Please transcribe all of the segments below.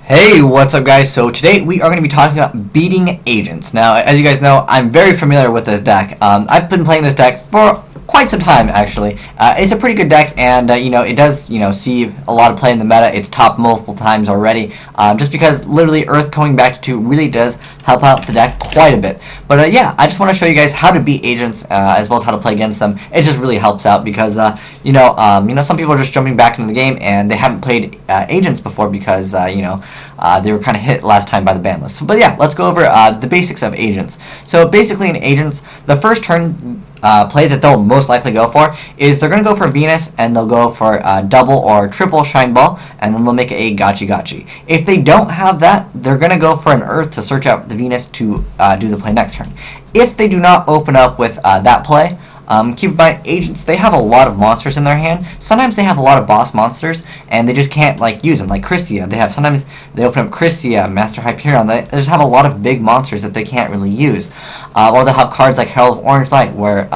Hey, what's up guys? So today we are going to be talking about beating agents. Now, as you guys know, I'm very familiar with this deck. I've been playing this deck for quite some time actually. It's a pretty good deck, and it does see a lot of play in the meta. It's topped multiple times already, just because literally Earth going back to 2 really does help out the deck quite a bit. But yeah, I just want to show you guys how to beat agents, as well as how to play against them. It just really helps out because some people are just jumping back into the game and they haven't played agents before because they were kind of hit last time by the ban list. But yeah, let's go over the basics of agents. So basically in agents, the first turn play that they'll most likely go for is they're going to go for Venus, and they'll go for double or triple Shine Ball, and then they'll make a Gachi. If they don't have that, they're going to go for an Earth to search out the Venus to do the play next turn. If they do not open up with that play, keep in mind, agents, they have a lot of monsters in their hand. Sometimes they have a lot of boss monsters, and they just can't use them. Like Christia, sometimes they open up Christia, Master Hyperion. They just have a lot of big monsters that they can't really use. Or they'll have cards like Herald of Orange Light, where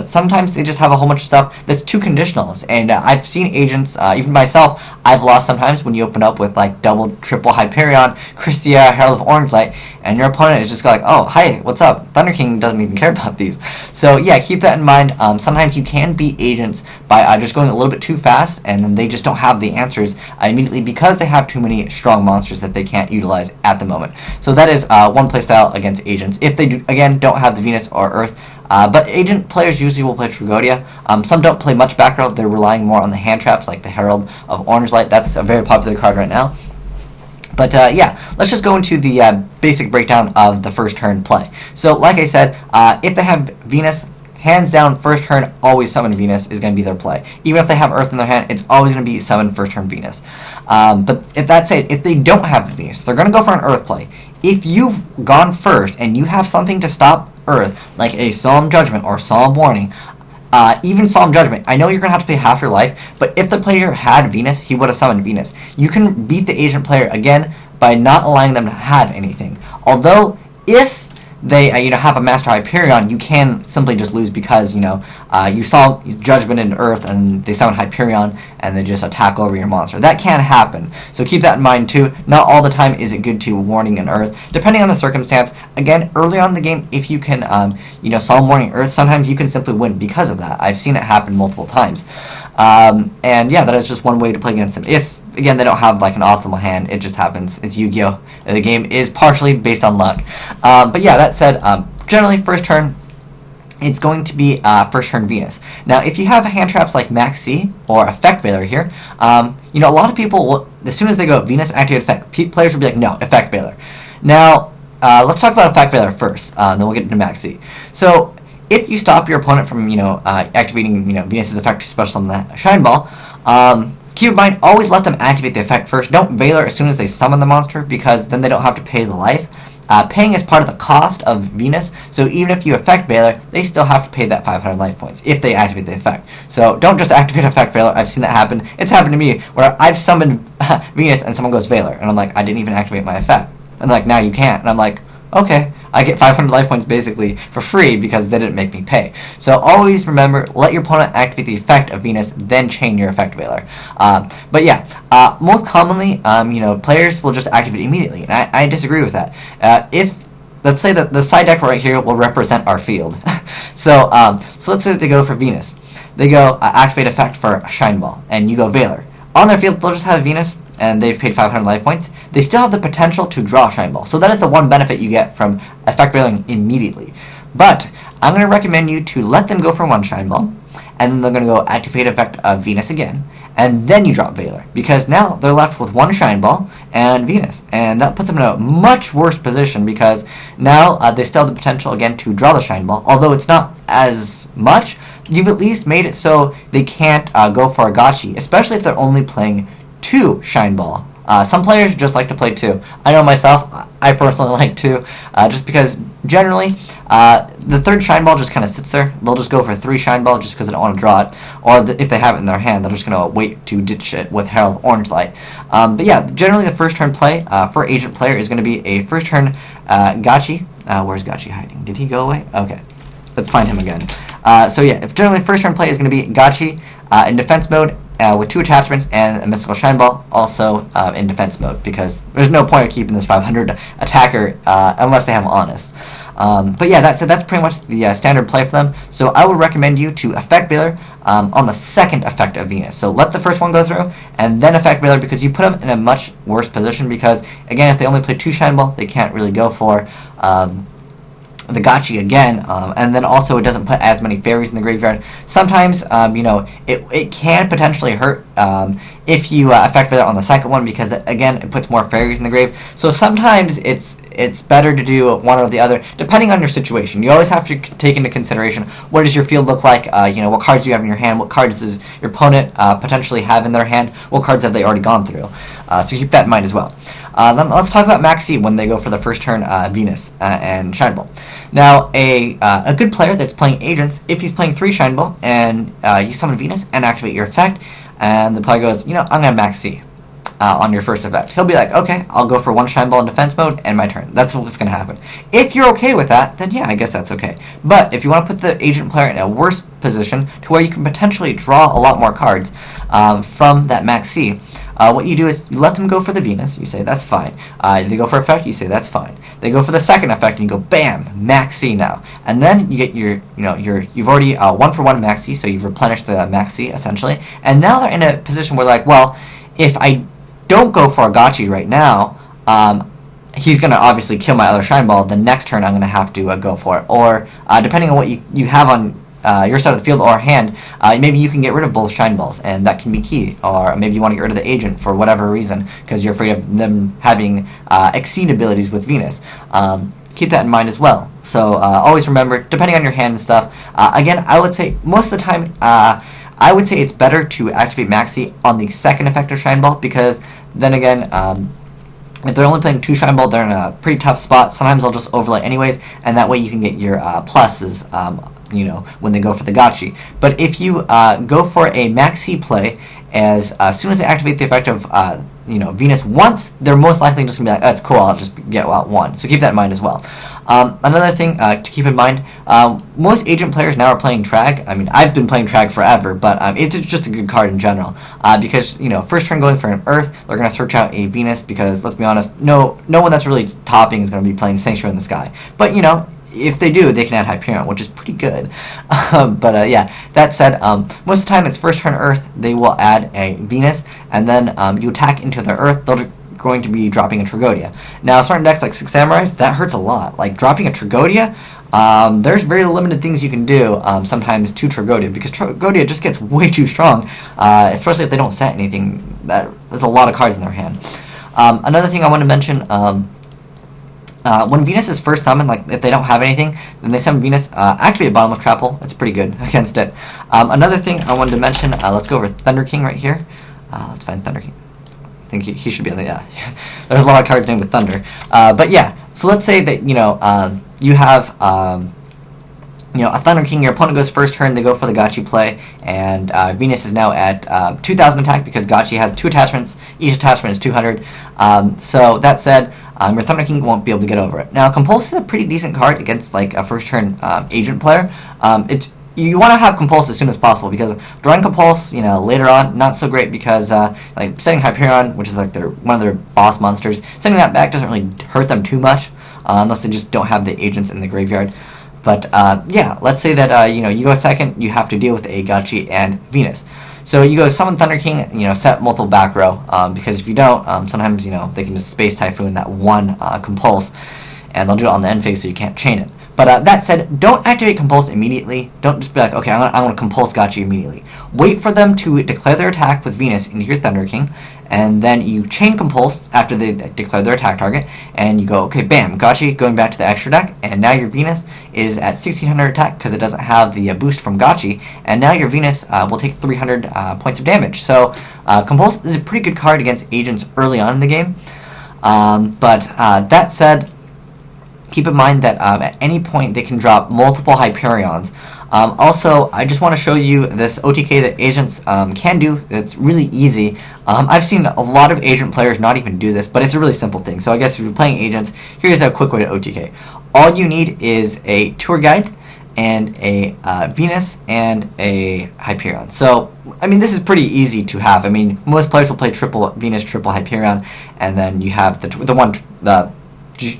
sometimes they just have a whole bunch of stuff that's too conditionals. And I've seen agents, even myself, I've lost sometimes when you open up with double, triple Hyperion, Christia, Herald of Orange Light, and your opponent is just like, oh, hi, what's up? Thunder King doesn't even care about these. So yeah, keep that in mind. Sometimes you can beat agents by just going a little bit too fast, and then they just don't have the answers immediately because they have too many strong monsters that they can't utilize at the moment. So that is one playstyle against agents. If they don't have the Venus or Earth, but agent players usually will play Trigodia. Some don't play much back row. They're relying more on the hand traps like the Herald of Orange Light. That's a very popular card right now. But yeah, let's just go into the basic breakdown of the first turn play. So like I said, if they have Venus, hands down, first turn, always summon Venus is going to be their play. Even if they have Earth in their hand, it's always going to be summon first turn Venus. But if that's it, if they don't have the Venus, they're going to go for an Earth play. If you've gone first and you have something to stop Earth, like a Solemn Judgment or Solemn Warning, even Solemn Judgment, I know you're going to have to pay half your life, but if the player had Venus, he would have summoned Venus. You can beat the agent player again by not allowing them to have anything. Although, if they have a Master Hyperion, you can simply just lose because you saw Judgment in Earth and they summon Hyperion and they just attack over your monster. That can happen, so keep that in mind too. Not all the time is it good to Warning in Earth, depending on the circumstance. Again, early on in the game, if you can Solemn Warning Earth, sometimes you can simply win because of that. I've seen it happen multiple times, and yeah, that is just one way to play against them. If again, they don't have an optimal hand. It just happens. It's Yu-Gi-Oh! The game is partially based on luck. But yeah, that said, generally first turn, it's going to be first turn Venus. Now, if you have hand traps like Max C or Effect Veiler here, a lot of people will, as soon as they go Venus activate effect, players will be like, no, Effect Veiler. Now, let's talk about Effect Veiler first. Then we'll get into Max C. So, if you stop your opponent from activating Venus's effect special on that Shine Ball, keep in mind, always let them activate the effect first. Don't Veiler as soon as they summon the monster, because then they don't have to pay the life. Paying is part of the cost of Venus, so even if you effect Veiler, they still have to pay that 500 life points if they activate the effect. So don't just activate effect Veiler. I've seen that happen. It's happened to me where I've summoned Venus and someone goes Veiler, and I'm like, I didn't even activate my effect. And they're like, now you can't. And I'm like, okay, I get 500 life points basically for free because they didn't make me pay. So always remember, let your opponent activate the effect of Venus, then chain your effect Veiler. But yeah, most commonly, players will just activate immediately, and I disagree with that. If let's say that the side deck right here will represent our field, so let's say that they go for Venus, they go activate effect for Shine Ball, and you go Veiler. On their field, they'll just have Venus, and they've paid 500 life points. They still have the potential to draw Shine Ball. So that is the one benefit you get from effect Veiling immediately. But I'm going to recommend you to let them go for one Shine Ball, and then they're going to go activate effect of Venus again, and then you drop Veiler, because now they're left with one Shine Ball and Venus, and that puts them in a much worse position because now they still have the potential again to draw the Shine Ball, although it's not as much. You've at least made it so they can't go for a Gachi, especially if they're only playing 2 Shine Ball. Some players just like to play 2. I know myself, I personally like 2, just because generally the third Shine Ball just kind of sits there. They'll just go for 3 Shine Ball just because they don't want to draw it, or if they have it in their hand, they're just going to wait to ditch it with Herald of Orange Light. But yeah, generally the first turn play for agent player is going to be a first turn Gachi. Where's Gachi hiding? Did he go away? Okay, let's find him again. So yeah, if generally first turn play is going to be Gachi in defense mode. with 2 attachments and a mystical shine ball, also in defense mode, because there's no point of keeping this 500 attacker unless they have honest. But yeah, that's pretty much the standard play for them. So I would recommend you to effect Veiler on the second effect of Venus. So let the first one go through, and then effect Veiler, because you put them in a much worse position, because again, if they only play 2 shine ball, they can't really go for the Gotchi again, and then also it doesn't put as many fairies in the graveyard. Sometimes, it can potentially hurt if you effect Veiler on the second one, because again, it puts more fairies in the grave. So sometimes it's better to do one or the other, depending on your situation. You always have to take into consideration, what does your field look like, what cards do you have in your hand, what cards does your opponent potentially have in their hand, what cards have they already gone through. So keep that in mind as well. Then let's talk about Max C when they go for the first turn Venus and Shine Ball. Now, a good player that's playing Agents, if he's playing 3 Shine Ball and you summon Venus and activate your effect, and the player goes, I'm going to Max C on your first effect, he'll be like, okay, I'll go for 1 Shine Ball in defense mode and my turn. That's what's going to happen. If you're okay with that, then yeah, I guess that's okay. But if you want to put the Agent player in a worse position to where you can potentially draw a lot more cards from that Max C, what you do is you let them go for the Venus. You say that's fine. They go for effect. You say that's fine. They go for the second effect, and you go bam, Max C now. And then you get you've already 1-for-1 Max C, so you've replenished the Max C essentially. And now they're in a position where like, well, if I don't go for a Gotchi right now, he's going to obviously kill my other Shine Ball. The next turn I'm going to have to go for it. Or depending on what you have on your side of the field or hand, maybe you can get rid of both Shine Balls, and that can be key. Or maybe you want to get rid of the Agent for whatever reason, because you're afraid of them having exceed abilities with Venus. Keep that in mind as well. So always remember, depending on your hand and stuff, again, I would say most of the time, I would say it's better to activate Maxi on the second effect of Shine Ball, because then again, if they're only playing 2 Shine Ball, they're in a pretty tough spot. Sometimes they'll just overlay anyways, and that way you can get your pluses, when they go for the Gotchi. But if you go for a Maxi play, as soon as they activate the effect of Venus once, they're most likely just going to be like, oh, it's cool, I'll just get out 1. So keep that in mind as well. Another thing to keep in mind, most Agent players now are playing Trag. I mean, I've been playing Trag forever, but it's just a good card in general. Because, first turn going for an Earth, they're going to search out a Venus, because, let's be honest, no one that's really topping is going to be playing Sanctuary in the Sky. But, if they do, they can add Hyperion, which is pretty good. But yeah, that said, most of the time it's first turn Earth, they will add a Venus, and then you attack into the Earth, they're going to be dropping a Tragodia. Now, certain decks like 6 Samurais, that hurts a lot. Like, dropping a Tragodia, there's very limited things you can do sometimes to Tragodia, because Tragodia just gets way too strong, especially if they don't set anything. There's a lot of cards in their hand. Another thing I want to mention, when Venus is first summoned, like if they don't have anything, then they summon Venus, activate Bottomless Trapple. That's pretty good against it. Another thing I wanted to mention, let's go over Thunder King right here. Let's find Thunder King. I think he should be on the, there's a lot of cards named with Thunder. But yeah, so let's say that, you have, a Thunder King, your opponent goes first turn, they go for the Gotchi play, and Venus is now at 2,000 attack, because Gotchi has 2 attachments, each attachment is 200. So that said, your Thunder King won't be able to get over it. Now, Compulse is a pretty decent card against like a first turn Agent player. You want to have Compulse as soon as possible, because drawing Compulse, later on, not so great, because like setting Hyperion, which is like one of their boss monsters, sending that back doesn't really hurt them too much, unless they just don't have the Agents in the graveyard. But yeah, let's say that you go second, you have to deal with a Gotchi and Venus. So you go summon Thunder King, set multiple back row, because if you don't, sometimes they can just Space Typhoon that one Compulse, and they'll do it on the end phase, so you can't chain it. But that said, don't activate Compulse immediately. Don't just be like, okay, I'm going to Compulse Gotchi immediately. Wait for them to declare their attack with Venus into your Thunder King, and then you chain Compulse after they declare their attack target, and you go, okay, bam, Gotchi going back to the extra deck, and now your Venus is at 1600 attack because it doesn't have the boost from Gotchi, and now your Venus will take 300 points of damage. So Compulse is a pretty good card against Agents early on in the game. But that said, keep in mind that at any point they can drop multiple Hyperions. Also, I just want to show you this OTK that Agents can do. It's really easy. I've seen a lot of Agent players not even do this, but it's a really simple thing. So I guess if you're playing Agents, here's a quick way to OTK. All you need is a tour guide, and a Venus, and a Hyperion. So, I mean, this is pretty easy to have. I mean, most players will play triple Venus, triple Hyperion, and then you have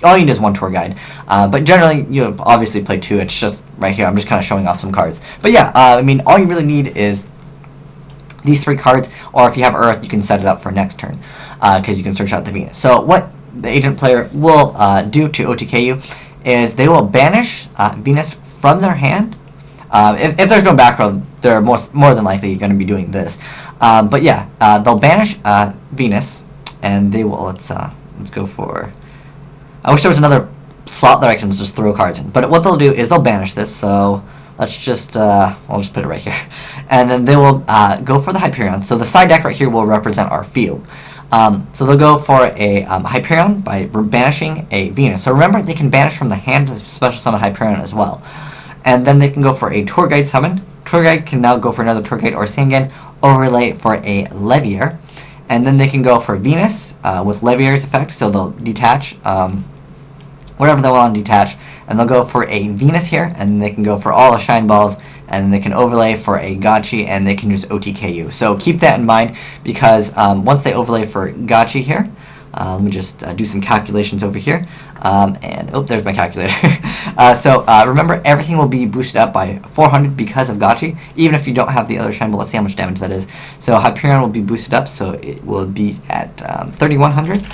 all you need is one tour guide. But generally, you obviously play two. It's just right here. I'm just kind of showing off some cards. But yeah, I mean, all you really need is these 3 cards, or if you have Earth, you can set it up for next turn, because you can search out the Venus. So what the agent player will do to OTK you is they will banish Venus from their hand. If there's no back row, they're more than likely going to be doing this. But yeah, they'll banish Venus, and they will, let's go for, I wish there was another slot that I can just throw cards in. But what they'll do is they'll banish this, so let's just, I'll just put it right here. And then they will go for the Hyperion. So the side deck right here will represent our field. So they'll go for a Hyperion by banishing a Venus. So remember, they can banish from the hand to special summon Hyperion as well. And then they can go for a Tour Guide summon. Tour Guide can now go for another Tour Guide or Sangan, overlay for a Levier. And then they can go for Venus with Levier's effect, so they'll detach whatever they want to detach. And they'll go for a Venus here, and they can go for all the Shine Balls, and they can overlay for a Gotchi, and they can use OTKU. So keep that in mind, because once they overlay for Gotchi here, let me just do some calculations over here. And oh, there's my calculator. So remember, everything will be boosted up by 400 because of Gotchi, even if you don't have the other Shine Ball. Let's see how much damage that is. So Hyperion will be boosted up, so it will be at 3100.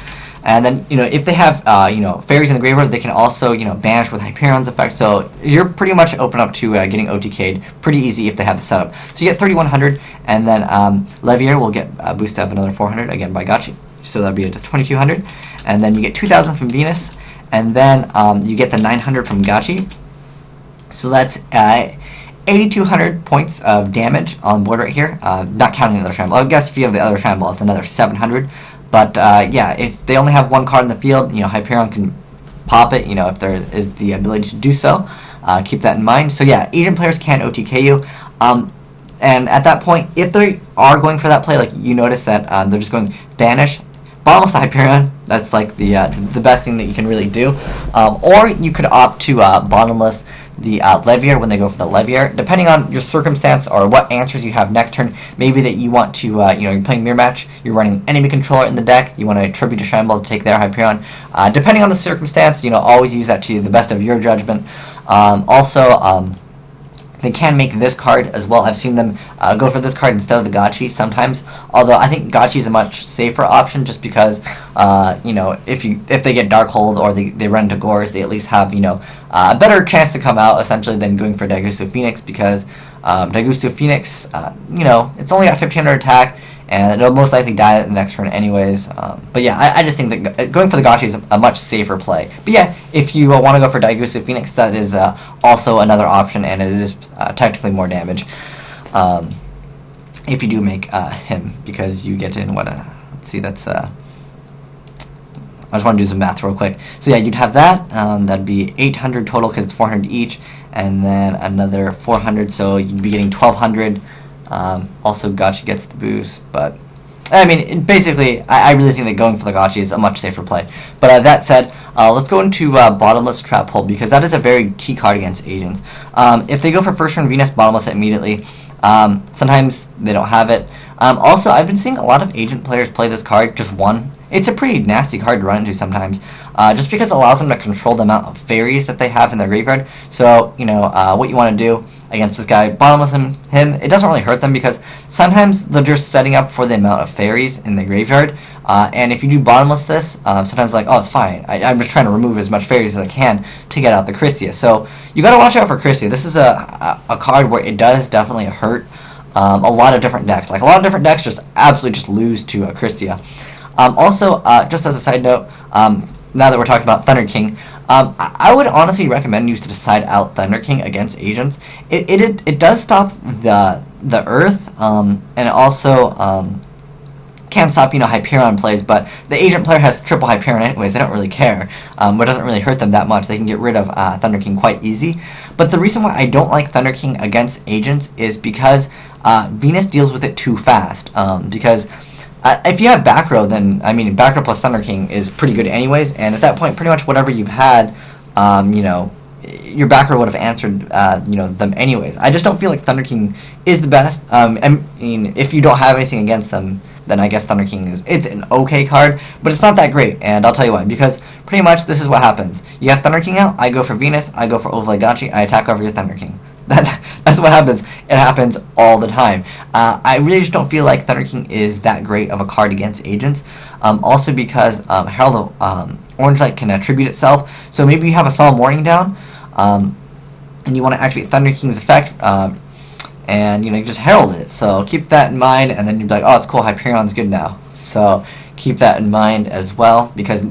And then, if they have, fairies in the graveyard, they can also, banish with Hyperion's effect. So you're pretty much open up to getting OTK'd pretty easy if they have the setup. So you get 3100, and then Levier will get boosted up another 400, again, by Gotchi. So that'll be at 2200. And then you get 2000 from Venus, and then you get the 900 from Gotchi. So that's 8200 points of damage on board right here, not counting the other Shine Ball. I guess if you have the other Shine Ball, it's another 700. But yeah, if they only have one card in the field, Hyperion can pop it, if there is the ability to do so. Keep that in mind. So yeah, agent players can OTK you. And at that point, if they are going for that play, like you notice that they're just going banish, bottomless Hyperion. That's like the best thing that you can really do. Or you could opt to bottomless the Levier when they go for the Levier, depending on your circumstance or what answers you have next turn. Maybe that you want to, you're playing Mirror Match, you're running enemy controller in the deck, you want to tribute to Shine Ball to take their Hyperion. Depending on the circumstance, always use that to the best of your judgment. Also, they can make this card as well. I've seen them go for this card instead of the Gotchi sometimes. Although I think Gotchi is a much safer option, just because if they get Dark Hold or they run into Gores, they at least have a better chance to come out essentially than going for Daigusto Phoenix, because Daigusto Phoenix it's only got 1500 attack, and it'll most likely die the next turn anyways. But yeah, I just think that going for the Gotchi is a much safer play. But yeah, if you want to go for Daigusto Phoenix, that is also another option, and it is technically more damage if you do make him, because you get in let's see, that's I just want to do some math real quick. So yeah, you'd have that. That'd be 800 total because it's 400 each, and then another 400, so you'd be getting 1200. Also, Gotchi gets the boost, but I mean, basically, I really think that going for the Gotchi is a much safer play. But that said, let's go into Bottomless Trap Hold, because that is a very key card against agents. If they go for first turn Venus, bottomless it immediately. Sometimes they don't have it. Also, I've been seeing a lot of agent players play this card, just one. It's a pretty nasty card to run into sometimes, just because it allows them to control the amount of fairies that they have in their graveyard. So, what you want to do against this guy, bottomless him, it doesn't really hurt them, because sometimes they're just setting up for the amount of fairies in the graveyard. And if you do bottomless this, sometimes like, oh, it's fine. I'm just trying to remove as much fairies as I can to get out the Christia. So you got to watch out for Christia. This is a card where it does definitely hurt a lot of different decks. Like, a lot of different decks just absolutely just lose to Christia. Also, just as a side note, now that we're talking about Thunder King, I would honestly recommend you to decide out Thunder King against agents. It does stop the Earth, and it also can stop Hyperion plays, but the agent player has triple Hyperion anyways. They don't really care. It doesn't really hurt them that much. They can get rid of Thunder King quite easy. But the reason why I don't like Thunder King against agents is because Venus deals with it too fast. Because if you have back row, then back row plus Thunder King is pretty good anyways, and at that point, pretty much whatever you've had, your backer would have answered them anyways. I just don't feel like Thunder King is the best. I mean, if you don't have anything against them, then I guess Thunder King it's an okay card, but it's not that great, and I'll tell you why. Because pretty much this is what happens. You have Thunder King out, I go for Venus, I go for Gachi, I attack over your Thunder King. That's what happens. It happens all the time. I really just don't feel like Thunder King is that great of a card against agents. Also because Herald of Orange Light can attribute itself. So maybe you have a Solemn Warning down, and you want to activate Thunder King's effect, and you just herald it. So keep that in mind, and then you'll be like, oh, it's cool, Hyperion's good now. So keep that in mind as well, because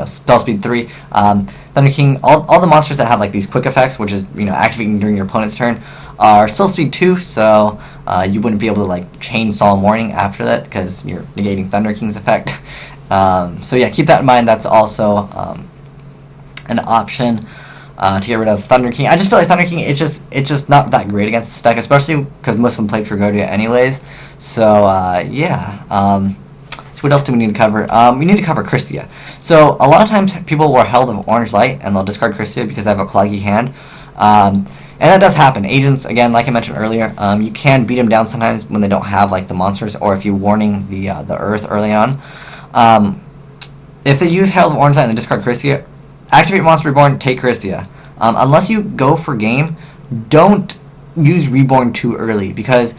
spell speed 3. Thunder King, all the monsters that have like these quick effects, which is activating during your opponent's turn, are spell speed 2. So you wouldn't be able to like chain Solemn Warning after that because you're negating Thunder King's effect. So yeah, keep that in mind. That's also an option to get rid of Thunder King. I just feel like Thunder King, it's just not that great against this deck, especially because most of them play Tragodia anyways. So yeah. So what else do we need to cover? We need to cover Christia. So a lot of times people will Herald of Orange Light and they'll discard Christia because they have a cloggy hand. And that does happen. Agents, again, like I mentioned earlier, you can beat them down sometimes when they don't have like the monsters, or if you're warning the Earth early on. If they use Herald of Orange Light and they discard Christia, activate Monster Reborn, take Christia. Unless you go for game, don't use Reborn too early, because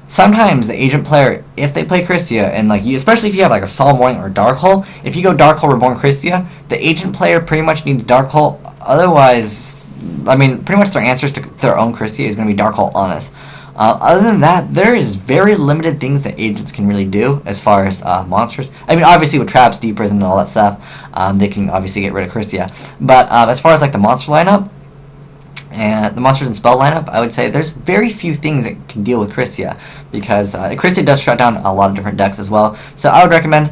sometimes the agent player, if they play Christia, and like you, especially if you have like a Solemn Warning or Dark Hole, if you go Dark Hole Reborn Christia, the agent player pretty much needs Dark Hole. Otherwise, I mean, pretty much their answers to their own Christia is going to be Dark Hole Honest. Other than that, there is very limited things that agents can really do as far as monsters. I mean, obviously with traps, deep prison, and all that stuff, they can obviously get rid of Christia. But as far as like the monster lineup and the monsters and spell lineup, I would say there's very few things that can deal with Christia, because Christia does shut down a lot of different decks as well. So I would recommend,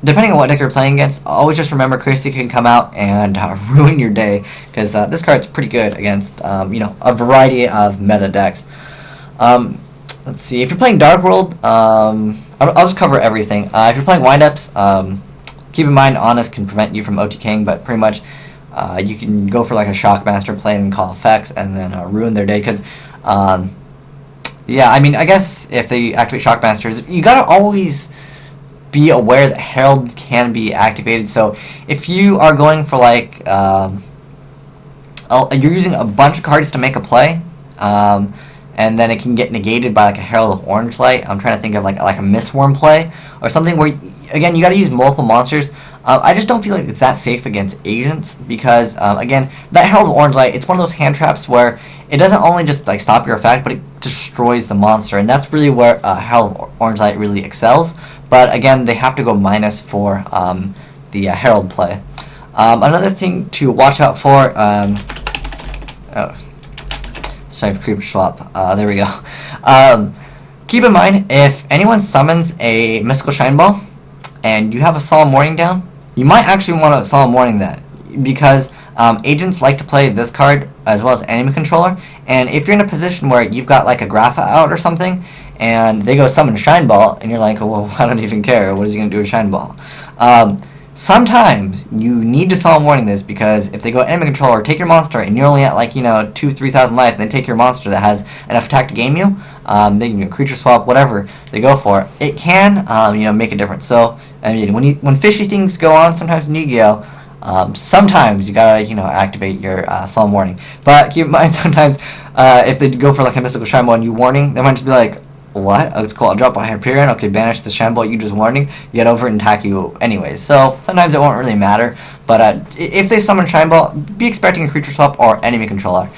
depending on what deck you're playing against, always just remember Christia can come out and ruin your day, because this card's pretty good against a variety of meta decks. Let's see, if you're playing Dark World, I'll just cover everything. If you're playing windups, keep in mind Honest can prevent you from OTKing, but pretty much you can go for like a Shockmaster play and call effects and then ruin their day, because yeah, I mean, I guess if they activate Shockmasters, you gotta always be aware that Herald can be activated. So if you are going for like you're using a bunch of cards to make a play, and then it can get negated by like a Herald of Orange Light. I'm trying to think of like a Mistworm play or something where, again, you got to use multiple monsters. I just don't feel like it's that safe against agents, because again, that Herald of Orange Light, it's one of those hand traps where it doesn't only just like stop your effect, but it destroys the monster, and that's really where Herald of Orange Light really excels. But again, they have to go minus for the Herald play. Another thing to watch out for. Sorry, creeper swap. There we go. Keep in mind, if anyone summons a Mystical Shine Ball and you have a Solemn Warning down, you might actually want to Solemn Warning that, because agents like to play this card as well as Enemy Controller, and if you're in a position where you've got like a Grapha out or something, and they go summon Shine Ball, and you're like, well, I don't even care. What is he going to do with Shine Ball? Sometimes you need to Solemn Warning this, because if they go Enemy Controller, take your monster, and you're only at like 2,000-3,000 life, and they take your monster that has enough attack to game you, they can creature swap, whatever they go for, it can make a difference. So I mean, when fishy things go on, sometimes in Yu-Gi-Oh, sometimes you gotta activate your Solemn Warning. But keep in mind, sometimes if they go for like a Mystical Shine Ball and you warning, they might just be like, what? Oh, it's cool. I'll drop a Hyperion. Okay, banish the Shine Ball. You just warning. Get over it and attack you anyways. So sometimes it won't really matter. But if they summon Shine Ball, be expecting a creature swap or enemy controller.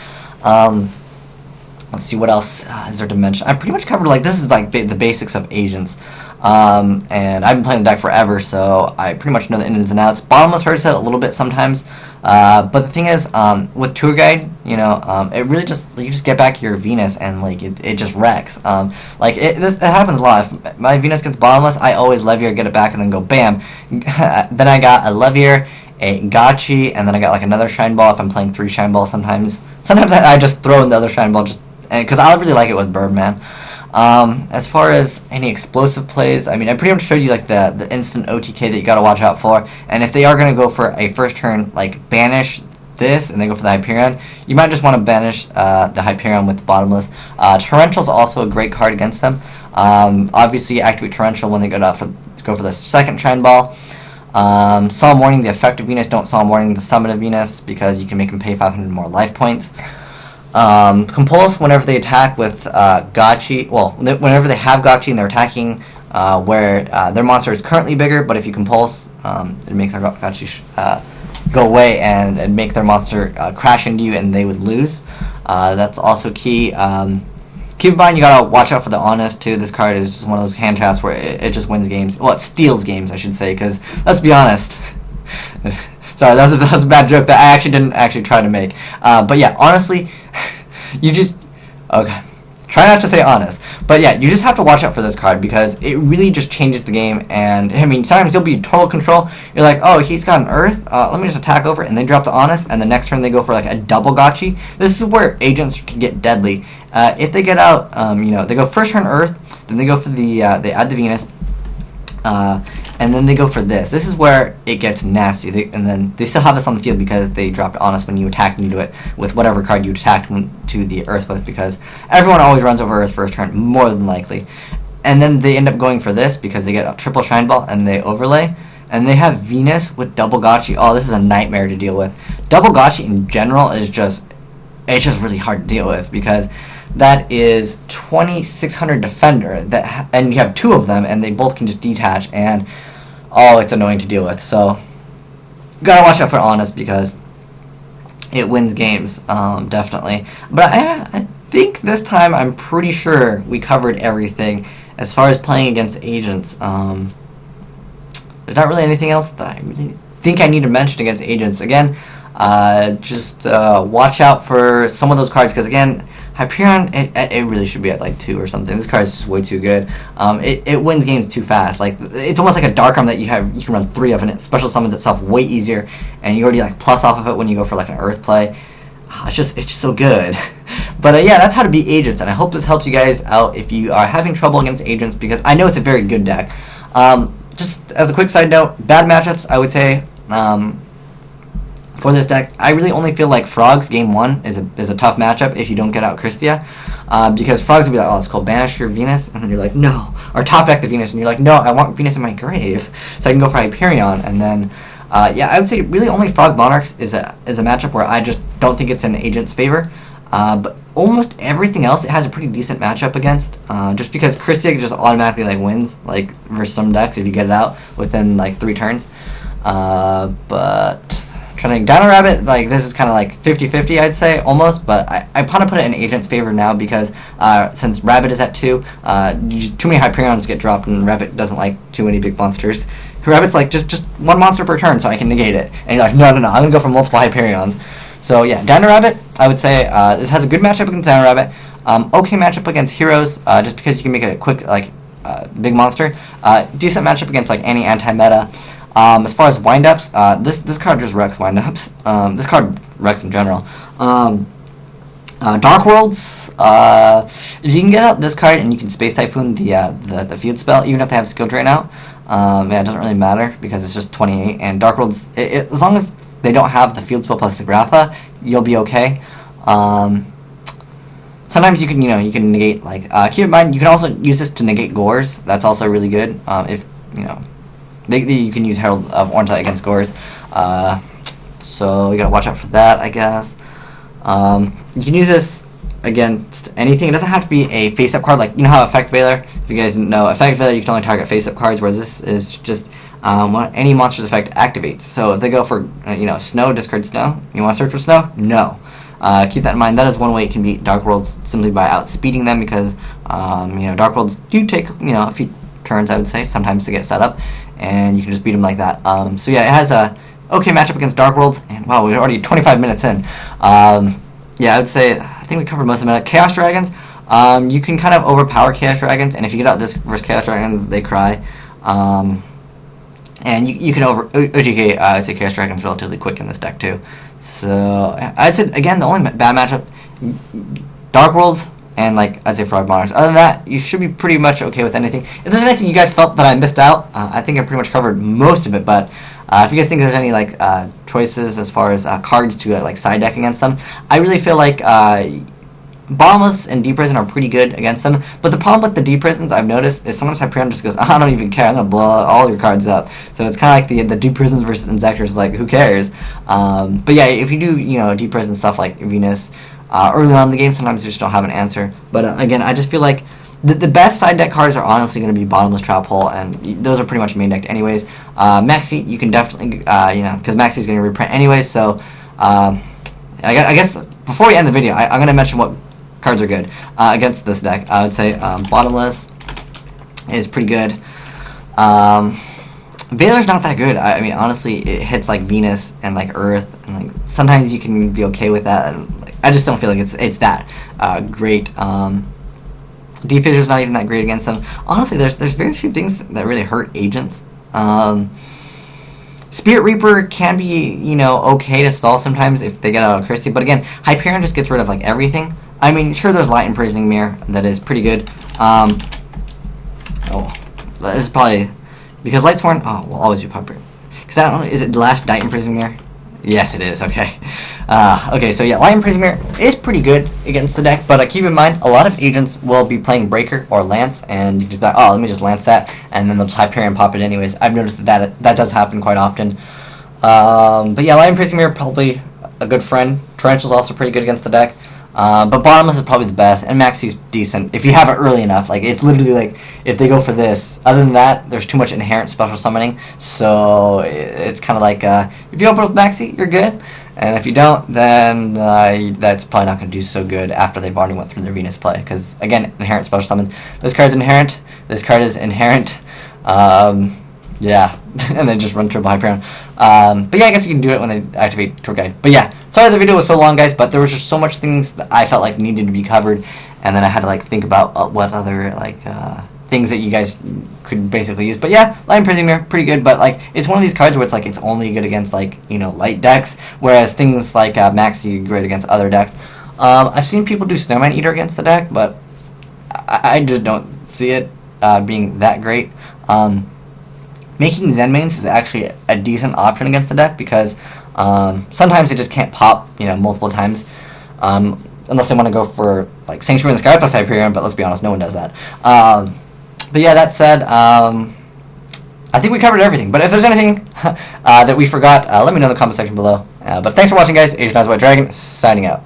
Let's see, what else is there to mention? I pretty much covered, like, this is like the basics of agents. And I've been playing the deck forever, so I pretty much know the ins and outs. Bottomless hurts it a little bit sometimes. But the thing is, with Tour Guide, it really you just get back your Venus and like it just wrecks. It happens a lot. If my Venus gets bottomless, I always Levier, get it back, and then go bam. Then I got a Levier, a Gachi, and then I got like another Shine Ball if I'm playing 3 Shine Balls sometimes. Sometimes I just throw in the other Shine Ball because I really like it with Birdman. As far as any explosive plays, I mean, I pretty much showed you like the instant OTK that you gotta watch out for, and if they are gonna go for a first turn like banish, this and they go for the Hyperion, you might just want to banish the Hyperion with Bottomless. Torrential's also a great card against them. Obviously, activate Torrential when they go for the second Trend Ball. Solemn Warning the effect of Venus. Don't Solemn Warning the summon of Venus because you can make them pay 500 more life points. Compulse whenever they attack with Gotchi. Well, whenever they have Gotchi and they're attacking where their monster is currently bigger, but if you Compulse, it make their Gotchi go away and make their monster crash into you and they would lose. That's also key. Keep in mind you gotta watch out for the Honest too. This card is just one of those hand traps where it just wins games. Well, it steals games, I should say, because let's be honest. Sorry, that was a bad joke that I actually didn't try to make. But yeah, honestly, you just... Okay. Try not to say honest. But yeah, you just have to watch out for this card because it really just changes the game. And, I mean, sometimes you'll be in total control. You're like, oh, he's got an Earth. Let me just attack over it. And they drop the Honest. And the next turn they go for, like, a double Gotchi. This is where agents can get deadly. If they get out, they go first turn Earth. Then they go for they add the Venus. And then they go for this. This is where it gets nasty. And then they still have this on the field because they dropped Honest when you attack and you do it with whatever card you attacked to the Earth with, because everyone always runs over Earth first turn, more than likely. And then they end up going for this because they get a triple Shrine Ball and they overlay. And they have Venus with double Gotchi. Oh, this is a nightmare to deal with. Double Gotchi in general is just really hard to deal with because that is 2600 defender and you have two of them and they both can just detach and it's annoying to deal with. So you gotta watch out for Honest because it wins games, definitely. But I think this time I'm pretty sure we covered everything as far as playing against agents. There's not really anything else that I really think I need to mention against agents. Again, just watch out for some of those cards because again, Hyperion, it really should be at like 2 or something. This card is just way too good. It wins games too fast. Like it's almost like a Dark Arm that you can run 3 of, and it special summons itself way easier, and you already like plus off of it when you go for like an Earth play. It's just so good. But yeah, that's how to beat agents, and I hope this helps you guys out if you are having trouble against agents because I know it's a very good deck. Just as a quick side note, bad matchups I would say. For this deck, I really only feel like Frogs Game 1 is a tough matchup if you don't get out Christia, because Frogs will be like, oh, it's called banish your Venus, and then you're like, no, or top deck the Venus, and you're like, no, I want Venus in my grave, so I can go for Hyperion, and then, yeah, I would say really only Frog Monarchs is a matchup where I just don't think it's in agent's favor, but almost everything else it has a pretty decent matchup against, just because Christia just automatically like wins, like versus some decks if you get it out within like 3 turns, but... Trying to think, Dino Rabbit, like this is kind of like 50-50 I'd say, almost, but I want to put it in agent's favor now because since Rabbit is at 2, too many Hyperions get dropped and Rabbit doesn't like too many big monsters. Rabbit's like, just one monster per turn so I can negate it. And you're like, no, I'm going to go for multiple Hyperions. So yeah, Dino Rabbit, I would say, this has a good matchup against Dino Rabbit, okay matchup against Heroes, just because you can make it a quick, like, big monster, decent matchup against like any anti-meta. As far as windups, this card just wrecks windups. This card wrecks in general. Dark Worlds, if you can get out this card and you can Space Typhoon the field spell, even if they have Skill Drain out, yeah, it doesn't really matter because it's just 28. And Dark Worlds, as long as they don't have the field spell plus Sagrapha, you'll be okay. Sometimes you can negate like keep in mind you can also use this to negate Gores. That's also really good. If you can use Herald of Orange Light against Gores. So you gotta watch out for that, I guess. You can use this against anything. It doesn't have to be a face-up card. Like, you know how Effect Veiler, if you guys didn't know, Effect Veiler, you can only target face-up cards, whereas this is just when any monster's effect activates. So if they go for, Snow, discard Snow. You want to search for Snow? No. Keep that in mind. That is one way you can beat Dark Worlds, simply by outspeeding them, because, Dark Worlds do take, a few turns, I would say, sometimes to get set up, and you can just beat them like that. So yeah, it has a okay matchup against Dark Worlds, and wow, we're already 25 minutes in. Yeah, I would say, I think we covered most of it. Chaos Dragons, you can kind of overpower Chaos Dragons, and if you get out this versus Chaos Dragons, they cry. And you can OTK, I'd say Chaos Dragon's relatively quick in this deck too. So, I'd say, again, the only bad matchup, Dark Worlds, and like I'd say Frog Monarchs. Other than that, you should be pretty much okay with anything. If there's anything you guys felt that I missed out, I think I pretty much covered most of it. But if you guys think there's any like choices as far as cards to like side deck against them, I really feel like Bottomless and Deep Prison are pretty good against them. But the problem with the Deep Prisons I've noticed is sometimes Hyperion just goes, I don't even care, I'm gonna blow all your cards up. So it's kind of like the Deep Prisons versus Inzectors, like who cares? But yeah, if you do Deep Prison stuff like Venus early on in the game, sometimes you just don't have an answer. But again, I just feel like the best side deck cards are honestly going to be Bottomless, Trap Hole, and those are pretty much main decked anyways. Maxi, you can definitely, because Maxi is going to reprint anyways, so I guess before we end the video, I'm going to mention what cards are good against this deck. I would say Bottomless is pretty good. Valor's not that good. I mean, honestly, it hits like Venus and like Earth, and like sometimes you can be okay with that. And like, I just don't feel like it's that great. Deep Fissure's not even that great against them. Honestly, there's very few things that really hurt agents. Spirit Reaper can be okay to stall sometimes if they get out of Christie, but again, Hyperion just gets rid of like everything. I mean, sure, there's Light Imprisoning Mirror that is pretty good. This is probably because Lightsworn will always be popular. Because I don't know, is it Lash Light Imprisoning Mirror? Yes, it is. Okay. Okay, so yeah, Light Imprisoning Mirror is pretty good against the deck, but keep in mind, a lot of agents will be playing Breaker or Lance, and you just be like, let me just Lance that, and then they'll just Hyperion pop it anyways. I've noticed that does happen quite often. But yeah, Light Imprisoning Mirror probably a good friend. Tarantula's also pretty good against the deck. But Bottomless is probably the best, and Maxi's decent if you have it early enough. Like, it's literally like, if they go for this, other than that, there's too much inherent special summoning, so it's kind of like, if you open with Maxi, you're good, and if you don't, then that's probably not going to do so good after they've already went through their Venus play, because, again, inherent special summon. This card's inherent, this card is inherent, yeah, and then just run triple Hyperion. But yeah, I guess you can do it when they activate Tour Guide. But yeah, sorry the video was so long, guys, but there was just so much things that I felt like needed to be covered, and then I had to like think about what other like things that you guys could basically use. But yeah, Light Imprisoning Mirror, pretty good, but like it's one of these cards where it's like it's only good against like light decks, whereas things like Maxi great against other decks. I've seen people do Snowman Eater against the deck, but I just don't see it being that great. Making Zenmains is actually a decent option against the deck because sometimes they just can't pop, multiple times, unless they want to go for like Sanctuary in the Sky plus Hyperion. But let's be honest, no one does that. But yeah, that said, I think we covered everything. But if there's anything that we forgot, let me know in the comment section below. But thanks for watching, guys. Asian Eyes White Dragon signing out.